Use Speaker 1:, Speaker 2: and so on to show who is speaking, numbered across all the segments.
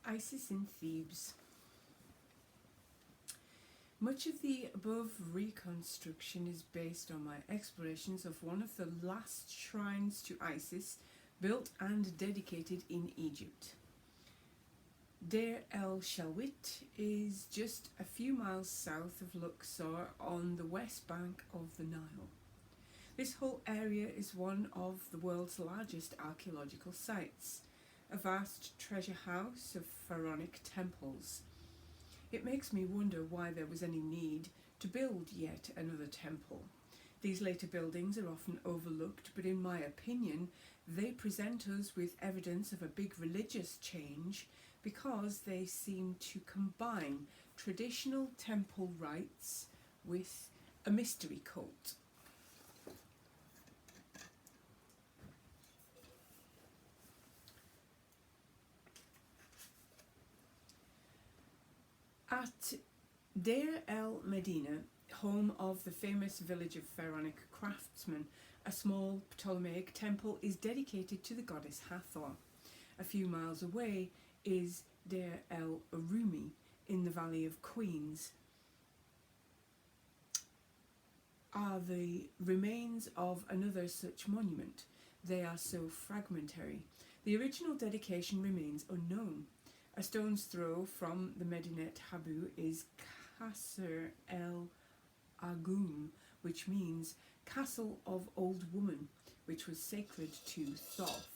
Speaker 1: Isis in Thebes. Much of the above reconstruction is based on my explorations of one of the last shrines to Isis built and dedicated in Egypt. Deir el-Shalwit is just a few miles south of Luxor on the west bank of the Nile. This whole area is one of the world's largest archaeological sites, a vast treasure house of pharaonic temples. It makes me wonder why there was any need to build yet another temple. These later buildings are often overlooked, but in my opinion, they present us with evidence of a big religious change because they seem to combine traditional temple rites with a mystery cult. At Deir el-Medina, home of the famous village of pharaonic craftsmen, a small Ptolemaic temple is dedicated to the goddess Hathor. A few miles away is Deir el-Urumi in the Valley of Queens. Are the remains of another such monument. They are so fragmentary. The original dedication remains unknown. A stone's throw from the Medinet Habu is Qasr el-Agum, which means Castle of Old Woman, which was sacred to Thoth.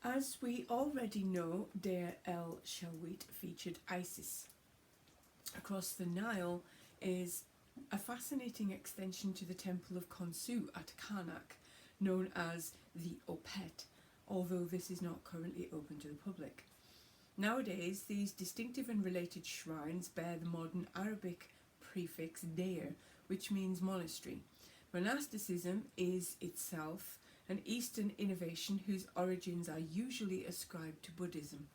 Speaker 1: As we already know, Deir el-Shalwit featured Isis. Across the Nile is a fascinating extension to the temple of Khonsu at Karnak, known as the Opet, although this is not currently open to the public. Nowadays, these distinctive and related shrines bear the modern Arabic prefix Deir, which means monastery. Monasticism is itself an Eastern innovation whose origins are usually ascribed to Buddhism.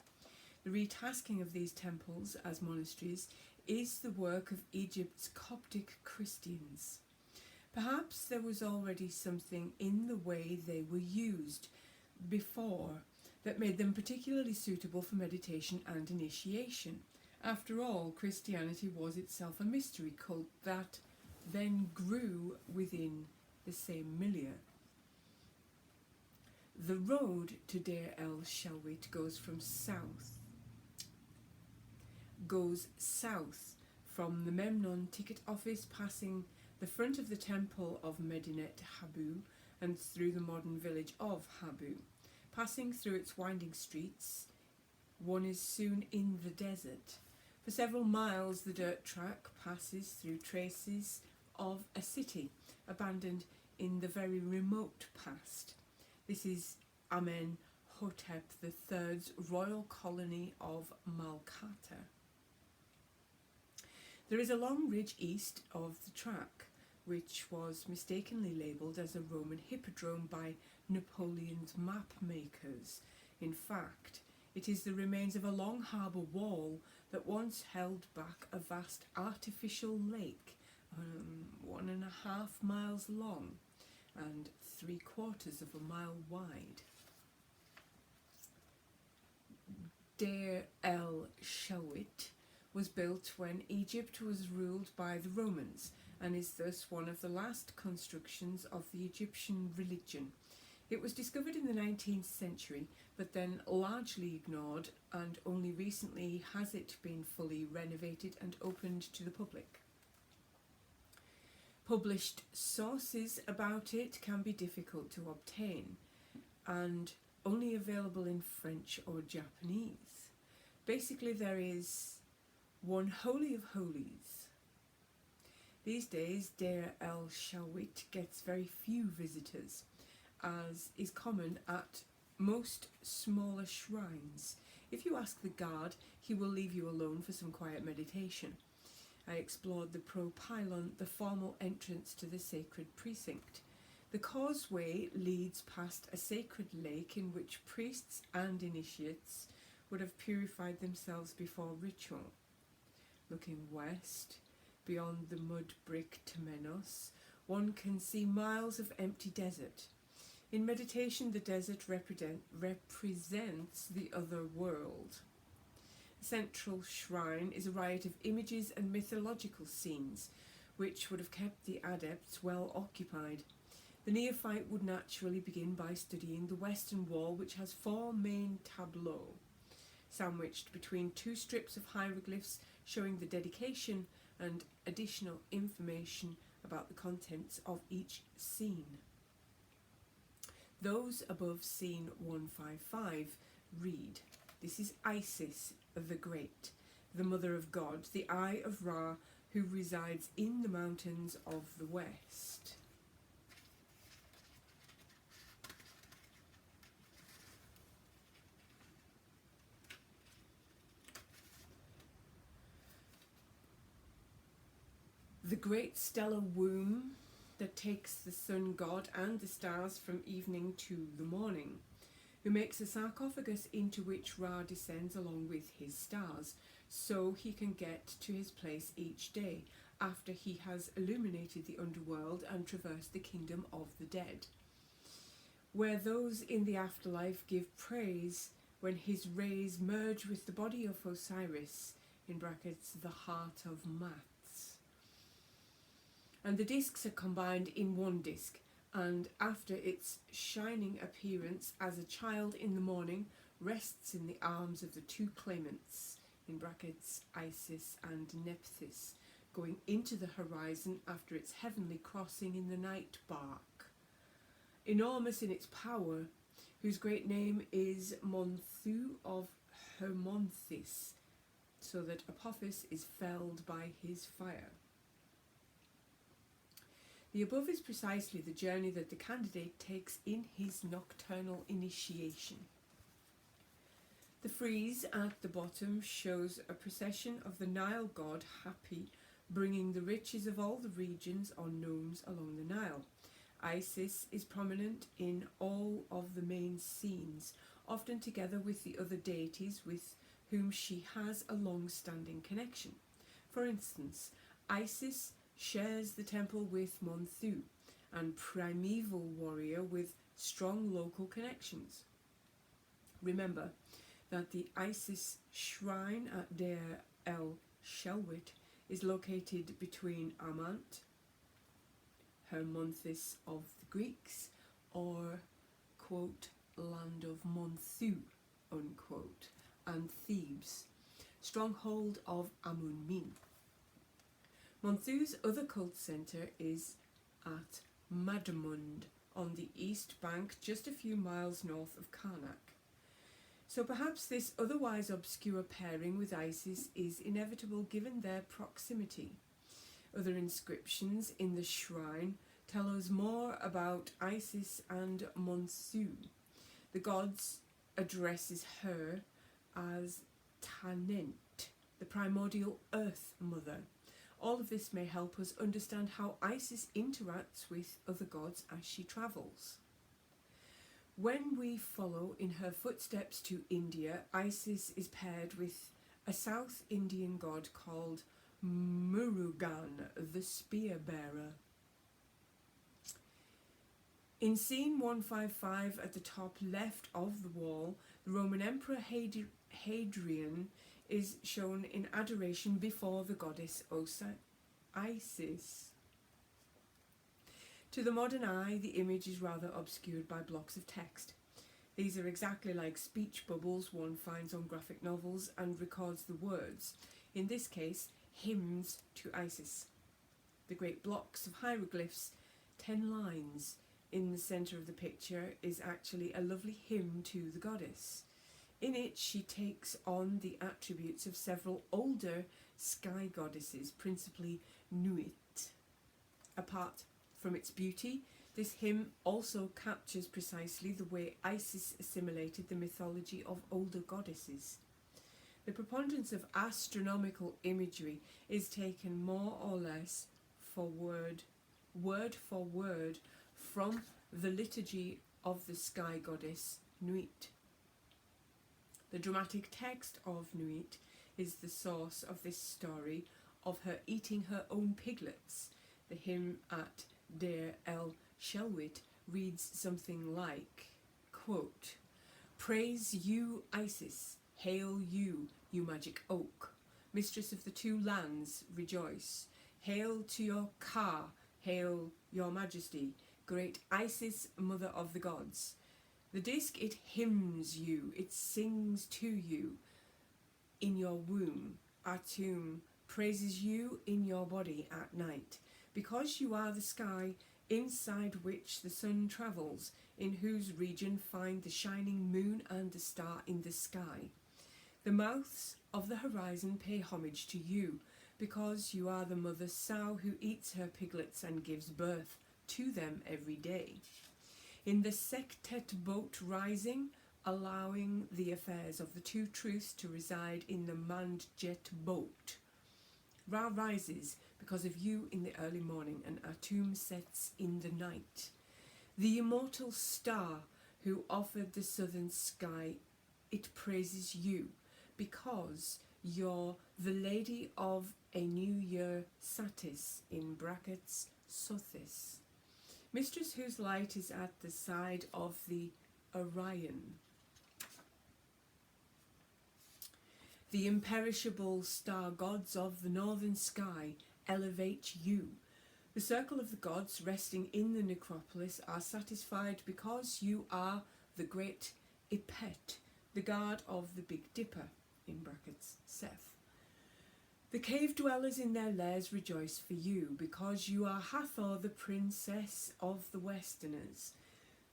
Speaker 1: The retasking of these temples as monasteries is the work of Egypt's Coptic Christians. Perhaps there was already something in the way they were used before that made them particularly suitable for meditation and initiation. After all, Christianity was itself a mystery cult that then grew within the same milieu. The road to Deir el-Shalwit goes south from the Memnon ticket office, passing the front of the temple of Medinet Habu and through the modern village of Habu. Passing through its winding streets, one is soon in the desert. For several miles the dirt track passes through traces of a city abandoned in the very remote past. This is Amenhotep III's royal colony of Malkata. There is a long ridge east of the track, which was mistakenly labelled as a Roman hippodrome by Napoleon's map makers. In fact, it is the remains of a long harbour wall that once held back a vast artificial lake, 1.5 miles long and 3/4 of a mile wide. Deir el-Shalwit was built when Egypt was ruled by the Romans and is thus one of the last constructions of the Egyptian religion. It was discovered in the 19th century, but then largely ignored, and only recently has it been fully renovated and opened to the public. Published sources about it can be difficult to obtain, and only available in French or Japanese. Basically, there is one Holy of Holies. These days, Deir el-Shalwit gets very few visitors, as is common at most smaller shrines. If you ask the guard, he will leave you alone for some quiet meditation. I explored the pro-pylon, the formal entrance to the sacred precinct. The causeway leads past a sacred lake in which priests and initiates would have purified themselves before ritual. Looking west, beyond the mud brick temenos, one can see miles of empty desert. In meditation, the desert represents the other world. The central shrine is a riot of images and mythological scenes, which would have kept the adepts well occupied. The neophyte would naturally begin by studying the western wall, which has 4 main tableaux, sandwiched between 2 strips of hieroglyphs showing the dedication and additional information about the contents of each scene. Those above scene 155 read, "This is Isis the Great, the Mother of God, the Eye of Ra, who resides in the mountains of the west." The great stellar womb that takes the sun god and the stars from evening to the morning, who makes a sarcophagus into which Ra descends along with his stars, so he can get to his place each day after he has illuminated the underworld and traversed the kingdom of the dead, where those in the afterlife give praise when his rays merge with the body of Osiris, in brackets, the heart of Math. And the discs are combined in one disc, and after its shining appearance as a child in the morning, rests in the arms of the 2 claimants, in brackets, Isis and Nephthys, going into the horizon after its heavenly crossing in the night bark. Enormous in its power, whose great name is Monthu of Hermonthis, so that Apophis is felled by his fire. The above is precisely the journey that the candidate takes in his nocturnal initiation. The frieze at the bottom shows a procession of the Nile god Hapi, bringing the riches of all the regions or gnomes along the Nile. Isis is prominent in all of the main scenes, often together with the other deities with whom she has a long-standing connection. For instance, Isis shares the temple with Monthu, and primeval warrior with strong local connections. Remember that the Isis shrine at Deir el Shelwit is located between Amant, Hermonthis of the Greeks, or, quote, land of Monthu, unquote, and Thebes, stronghold of Amun-Min. Monthu's other cult centre is at Madamund, on the east bank just a few miles north of Karnak. So perhaps this otherwise obscure pairing with Isis is inevitable given their proximity. Other inscriptions in the shrine tell us more about Isis and Monthu. The gods addresses her as Tanent, the primordial earth mother. All of this may help us understand how Isis interacts with other gods as she travels. When we follow in her footsteps to India, Isis is paired with a South Indian god called Murugan, the spear bearer. In scene 155 at the top left of the wall, the Roman Emperor Hadrian is shown in adoration before the goddess Isis. To the modern eye, the image is rather obscured by blocks of text. These are exactly like speech bubbles one finds on graphic novels and records the words, in this case, hymns to Isis. The great blocks of hieroglyphs, 10 lines, in the centre of the picture is actually a lovely hymn to the goddess. In it, she takes on the attributes of several older sky goddesses, principally Nuit. Apart from its beauty, this hymn also captures precisely the way Isis assimilated the mythology of older goddesses. The preponderance of astronomical imagery is taken more or less word for word, from the liturgy of the sky goddess Nuit. The dramatic text of Nuit is the source of this story of her eating her own piglets. The hymn at Deir el Shelwit reads something like, quote, "Praise you, Isis, hail you, you magic oak, mistress of the two lands, rejoice, hail to your Ka, hail your majesty, great Isis, mother of the gods. The disc, it hymns you, it sings to you in your womb. Atum praises you in your body at night, because you are the sky inside which the sun travels, in whose region find the shining moon and the star in the sky. The mouths of the horizon pay homage to you, because you are the mother sow who eats her piglets and gives birth to them every day. In the Sektet boat rising, allowing the affairs of the two truths to reside in the manned jet boat. Ra rises because of you in the early morning, and Atum sets in the night. The immortal star who offered the southern sky, it praises you, because you're the lady of a new year Satis, in brackets Sothis, mistress whose light is at the side of the Orion. The imperishable star gods of the northern sky elevate you. The circle of the gods resting in the necropolis are satisfied because you are the great Ipet, the guard of the Big Dipper, in brackets Seth. The cave dwellers in their lairs rejoice for you, because you are Hathor, the princess of the Westerners.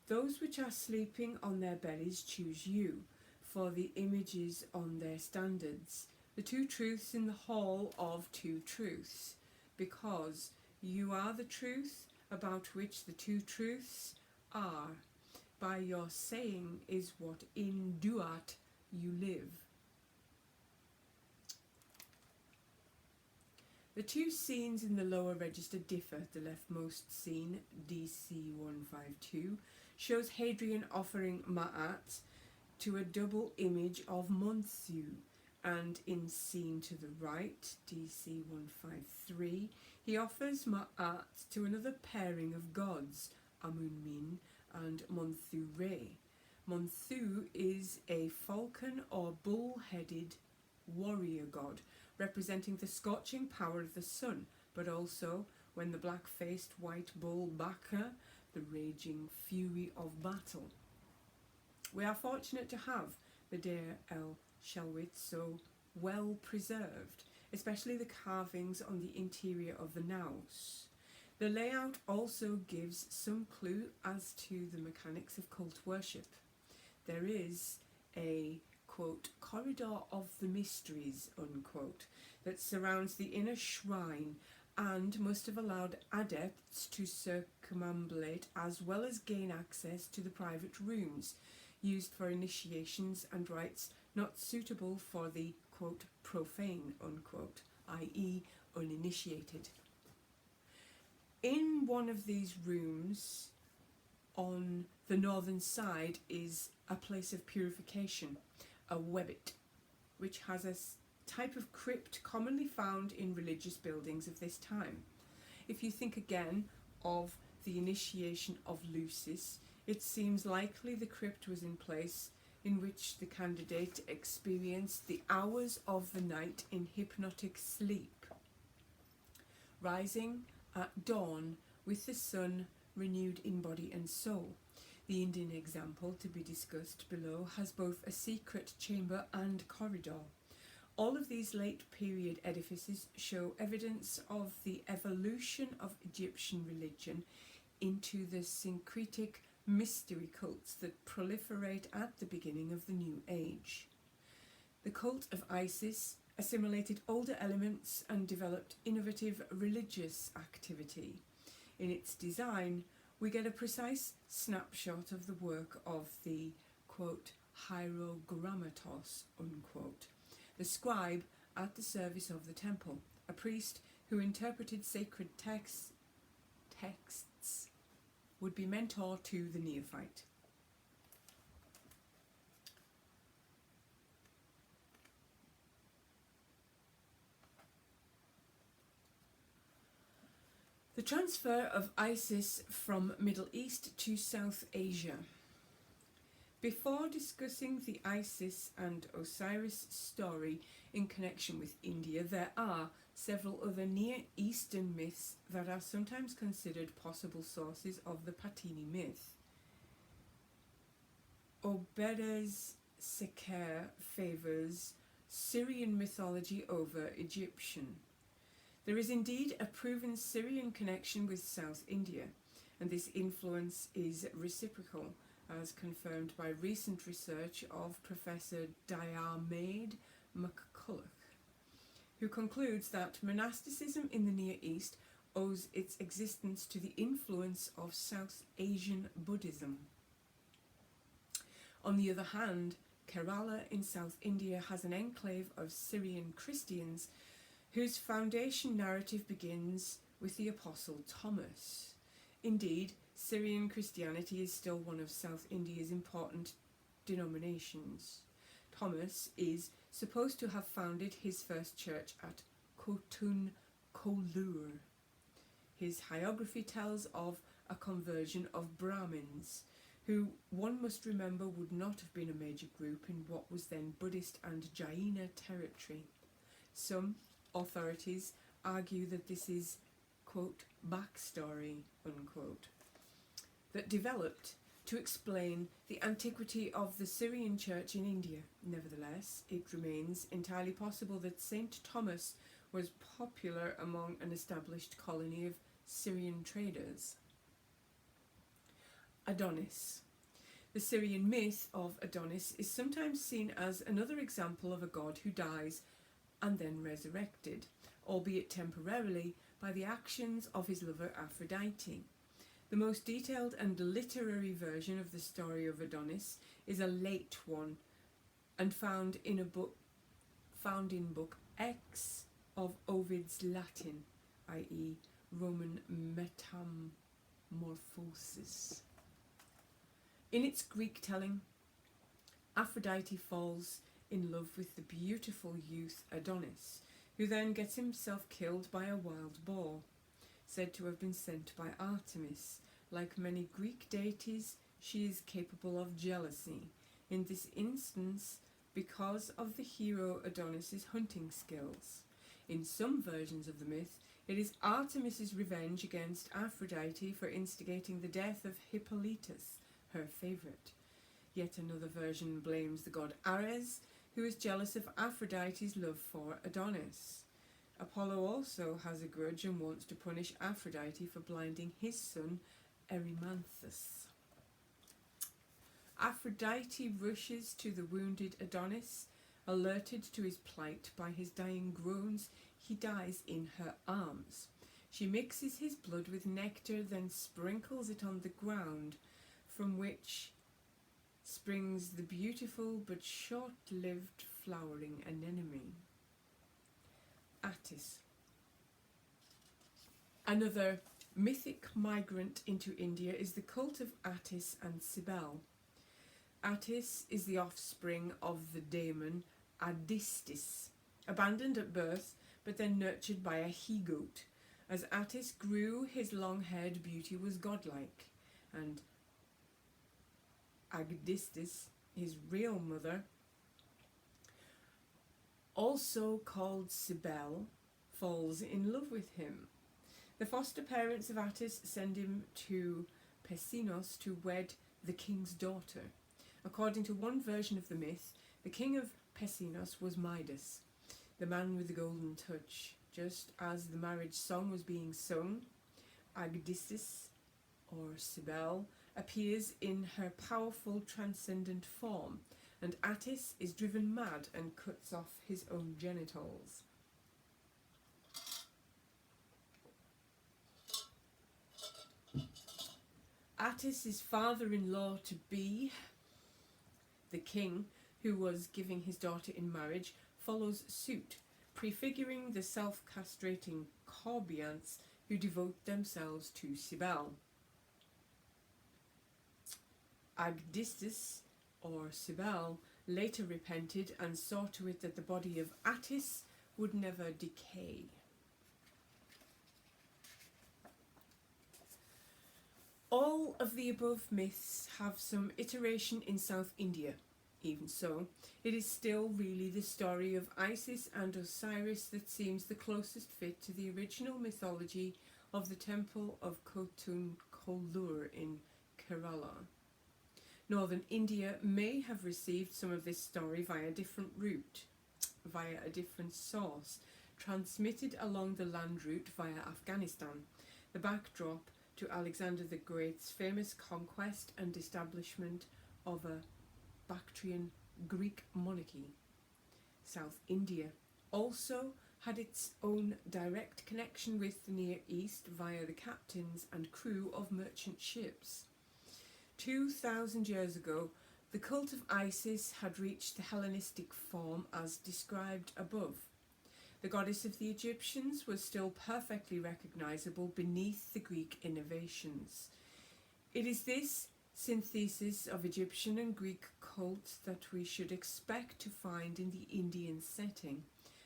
Speaker 1: Those which are sleeping on their bellies choose you, for the images on their standards, the two truths in the hall of two truths, because you are the truth about which the two truths are. By your saying is what in Duat you live. The two scenes in the lower register differ. The leftmost scene, DC 152, shows Hadrian offering Ma'at to a double image of Monthu, and in scene to the right, DC 153, he offers Ma'at to another pairing of gods, Amun-Min and Monthu-Re. Monthu is a falcon or bull-headed warrior god, representing the scorching power of the sun, but also, when the black-faced white bull Baka, the raging fury of battle. We are fortunate to have the Deir el Shelwit so well preserved, especially the carvings on the interior of the naos. The layout also gives some clue as to the mechanics of cult worship. There is a, quote, corridor of the mysteries, unquote, that surrounds the inner shrine and must have allowed adepts to circumambulate as well as gain access to the private rooms used for initiations and rites not suitable for the, quote, profane, unquote, i.e. uninitiated. In one of these rooms on the northern side is a place of purification, a webbit, which has a type of crypt commonly found in religious buildings of this time. If you think again of the initiation of Lucis, it seems likely the crypt was in place in which the candidate experienced the hours of the night in hypnotic sleep, rising at dawn with the sun renewed in body and soul. The Indian example to be discussed below has both a secret chamber and corridor. All of these late period edifices show evidence of the evolution of Egyptian religion into the syncretic mystery cults that proliferate at the beginning of the New Age. The cult of Isis assimilated older elements and developed innovative religious activity. In its design, we get a precise snapshot of the work of the, quote, hierogrammatos, unquote, the scribe at the service of the temple, a priest who interpreted sacred texts would be mentor to the neophyte. The transfer of Isis from Middle East to South Asia. Before discussing the Isis and Osiris story in connection with India, there are several other Near Eastern myths that are sometimes considered possible sources of the Patini myth. Obedes Seker favours Syrian mythology over Egyptian. There is indeed a proven Syrian connection with South India, and this influence is reciprocal, as confirmed by recent research of Professor Diarmaid McCulloch, who concludes that monasticism in the Near East owes its existence to the influence of South Asian Buddhism. On the other hand, Kerala in South India has an enclave of Syrian Christians whose foundation narrative begins with the Apostle Thomas. Indeed, Syrian Christianity is still one of South India's important denominations. Thomas is supposed to have founded his first church at Kotun Kolur. His hagiography tells of a conversion of Brahmins, who one must remember would not have been a major group in what was then Buddhist and Jaina territory. Some authorities argue that this is, quote, backstory, unquote, that developed to explain the antiquity of the Syrian church in India. Nevertheless, it remains entirely possible that Saint Thomas was popular among an established colony of Syrian traders. Adonis. The Syrian myth of Adonis is sometimes seen as another example of a god who dies and then resurrected, albeit temporarily, by the actions of his lover Aphrodite. The most detailed and literary version of the story of Adonis is a late one, and found in book X of Ovid's Latin, i.e. Roman Metamorphosis. In its Greek telling, Aphrodite falls in love with the beautiful youth Adonis, who then gets himself killed by a wild boar, said to have been sent by Artemis. Like many Greek deities, she is capable of jealousy, in this instance because of the hero Adonis's hunting skills. In some versions of the myth, it is Artemis's revenge against Aphrodite for instigating the death of Hippolytus, her favourite. Yet another version blames the god Ares, who is jealous of Aphrodite's love for Adonis. Apollo also has a grudge and wants to punish Aphrodite for blinding his son Erymanthus. Aphrodite rushes to the wounded Adonis. Alerted to his plight by his dying groans, he dies in her arms. She mixes his blood with nectar, then sprinkles it on the ground, from which springs the beautiful but short-lived flowering anemone. Attis. Another mythic migrant into India is the cult of Attis and Cybele. Attis is the offspring of the daemon Adistis, abandoned at birth but then nurtured by a he-goat. As Attis grew, his long-haired beauty was godlike, and Agdistis, his real mother, also called Cybele, falls in love with him. The foster parents of Attis send him to Pesinos to wed the king's daughter. According to one version of the myth, the king of Pesinos was Midas, the man with the golden touch. Just as the marriage song was being sung, Agdistis, or Cybele, appears in her powerful transcendent form, and Attis is driven mad and cuts off his own genitals. Attis's father-in-law to be, the king, who was giving his daughter in marriage, follows suit, prefiguring the self-castrating Corbiants who devote themselves to Cybele. Agdistis, or Cybele, later repented and saw to it that the body of Attis would never decay. of the above myths have some iteration in South India. Even so, it is still really the story of Isis and Osiris that seems the closest fit to the original mythology of the temple of Khotun Kollur in Kerala. Northern India may have received some of this story via a different source, transmitted along the land route via Afghanistan, the backdrop to Alexander the Great's famous conquest and establishment of a Bactrian Greek monarchy. South India also had its own direct connection with the Near East via the captains and crew of merchant ships. 2,000 years ago, the cult of Isis had reached the Hellenistic form as described above. The goddess of the Egyptians was still perfectly recognizable beneath the Greek innovations. It is this synthesis of Egyptian and Greek cults that we should expect to find in the Indian setting.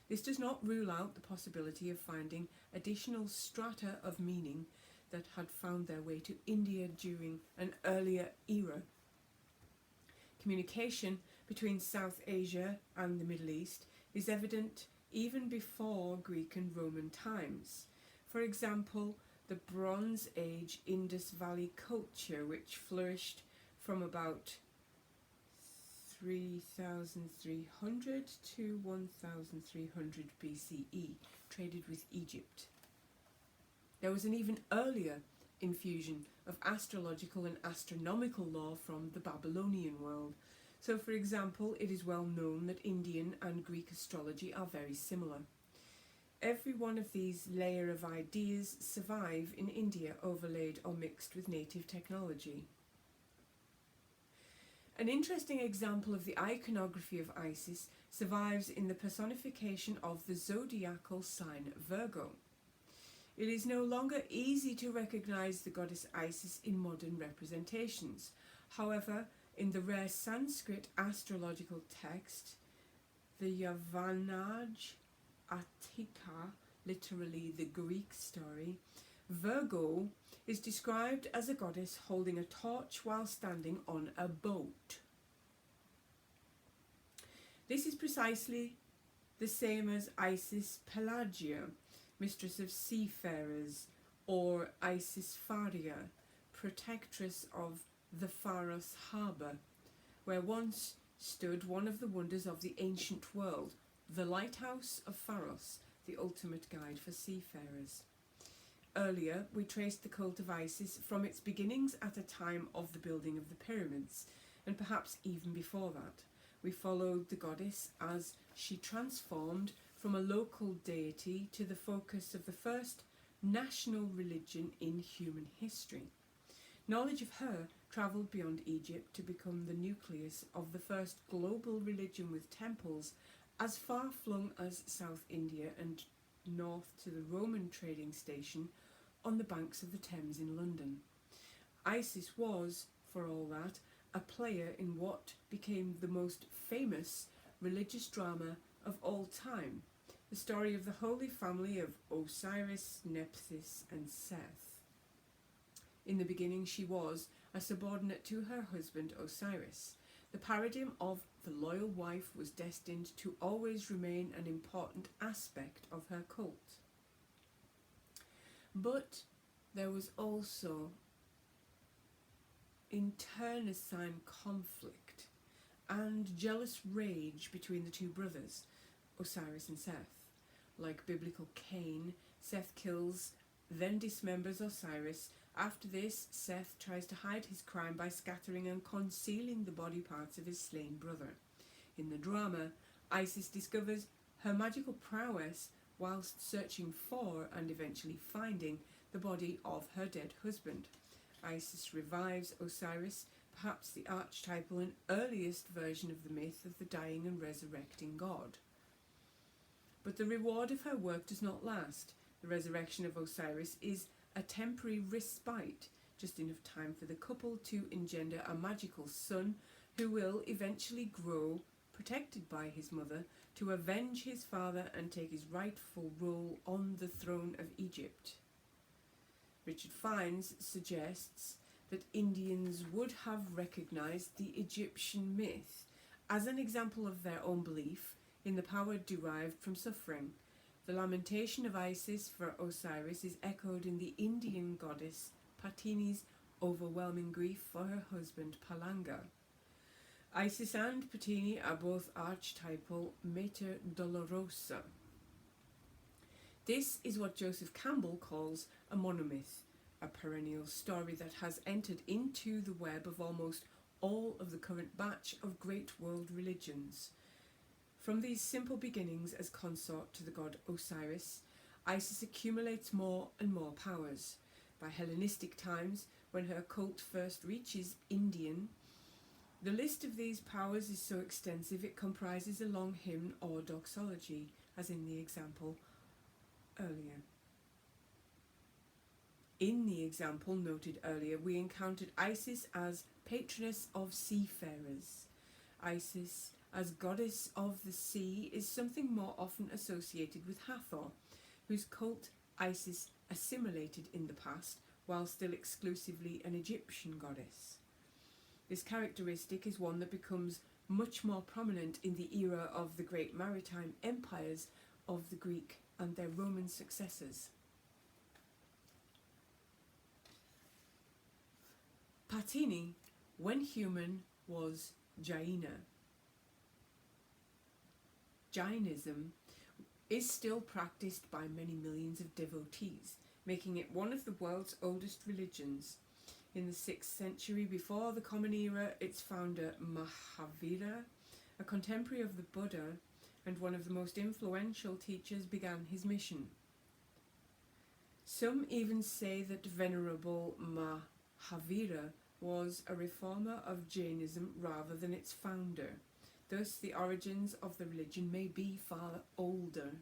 Speaker 1: This does not rule out the possibility of finding additional strata of meaning that had found their way to India during an earlier era. Communication between South Asia and the Middle East is evident even before Greek and Roman times. For example, the Bronze Age Indus Valley culture, which flourished from about 3,300 to 1,300 BCE, traded with Egypt. There was an even earlier infusion of astrological and astronomical law from the Babylonian world. So, for example, it is well known that Indian and Greek astrology are very similar. Every one of these layer of ideas survive in India, overlaid or mixed with native technology. An interesting example of the iconography of Isis survives in the personification of the zodiacal sign Virgo. It is no longer easy to recognize the goddess Isis in modern representations. However, in the rare Sanskrit astrological text, the Yavanaj Attika, literally the Greek story, Virgo is described as a goddess holding a torch while standing on a boat. This is precisely the same as Isis Pelagia, mistress of seafarers, or Isis Faria, protectress of the Pharos harbour, where once stood one of the wonders of the ancient world, the lighthouse of Pharos, the ultimate guide for seafarers. Earlier, we traced the cult of Isis from its beginnings at the time of the building of the pyramids, and perhaps even before that. We followed the goddess as she transformed from a local deity to the focus of the first national religion in human history. Knowledge of her travelled beyond Egypt to become the nucleus of the first global religion with temples as far-flung as South India and north to the Roman trading station on the banks of the Thames in London. Isis was, for all that, a player in what became the most famous religious drama of all time, the story of the Holy Family of Osiris, Nephthys and Seth. In the beginning she was a subordinate to her husband Osiris. The paradigm of the loyal wife was destined to always remain an important aspect of her cult. But there was also internecine conflict and jealous rage between the two brothers, Osiris and Seth. Like biblical Cain, Seth kills, then dismembers Osiris. After this, Seth tries to hide his crime by scattering and concealing the body parts of his slain brother. In the drama, Isis discovers her magical prowess whilst searching for and eventually finding the body of her dead husband. Isis revives Osiris, perhaps the archetypal and earliest version of the myth of the dying and resurrecting god. But the reward of her work does not last. The resurrection of Osiris is a temporary respite, just enough time for the couple to engender a magical son who will eventually grow, protected by his mother, to avenge his father and take his rightful role on the throne of Egypt. Richard Fiennes suggests that Indians would have recognized the Egyptian myth as an example of their own belief in the power derived from suffering. The lamentation of Isis for Osiris is echoed in the Indian goddess Patini's overwhelming grief for her husband Palanga. Isis and Patini are both archetypal Mater Dolorosa. This is what Joseph Campbell calls a monomyth, a perennial story that has entered into the web of almost all of the current batch of great world religions. From these simple beginnings as consort to the god Osiris, Isis accumulates more and more powers. By Hellenistic times, when her cult first reaches Indian, the list of these powers is so extensive it comprises a long hymn or doxology, as in the example earlier. In the example noted earlier, we encountered Isis as patroness of seafarers. Isis as goddess of the sea is something more often associated with Hathor, whose cult Isis assimilated in the past while still exclusively an Egyptian goddess. This characteristic is one that becomes much more prominent in the era of the great maritime empires of the Greek and their Roman successors. Patini, when human, was Jaina. Jainism is still practiced by many millions of devotees, making it one of the world's oldest religions. In the 6th century before the Common Era, its founder Mahavira, a contemporary of the Buddha and one of the most influential teachers, began his mission. Some even say that Venerable Mahavira was a reformer of Jainism rather than its founder. Thus, the origins of the religion may be far older.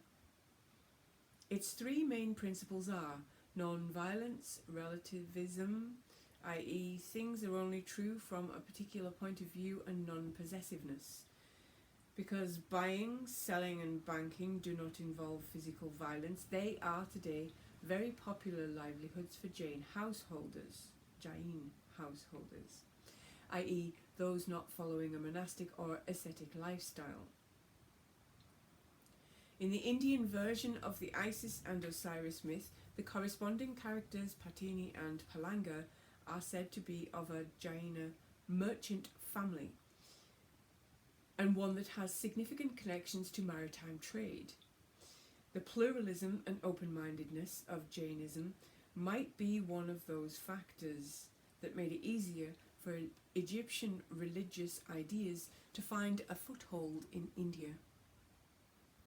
Speaker 1: Its three main principles are non-violence, relativism, i.e. things are only true from a particular point of view, and non-possessiveness. Because buying, selling and banking do not involve physical violence, they are today very popular livelihoods for Jain householders, i.e. those not following a monastic or ascetic lifestyle. In the Indian version of the Isis and Osiris myth, the corresponding characters Patini and Palanga are said to be of a Jaina merchant family, and one that has significant connections to maritime trade. The pluralism and open-mindedness of Jainism might be one of those factors that made it easier for Egyptian religious ideas to find a foothold in India.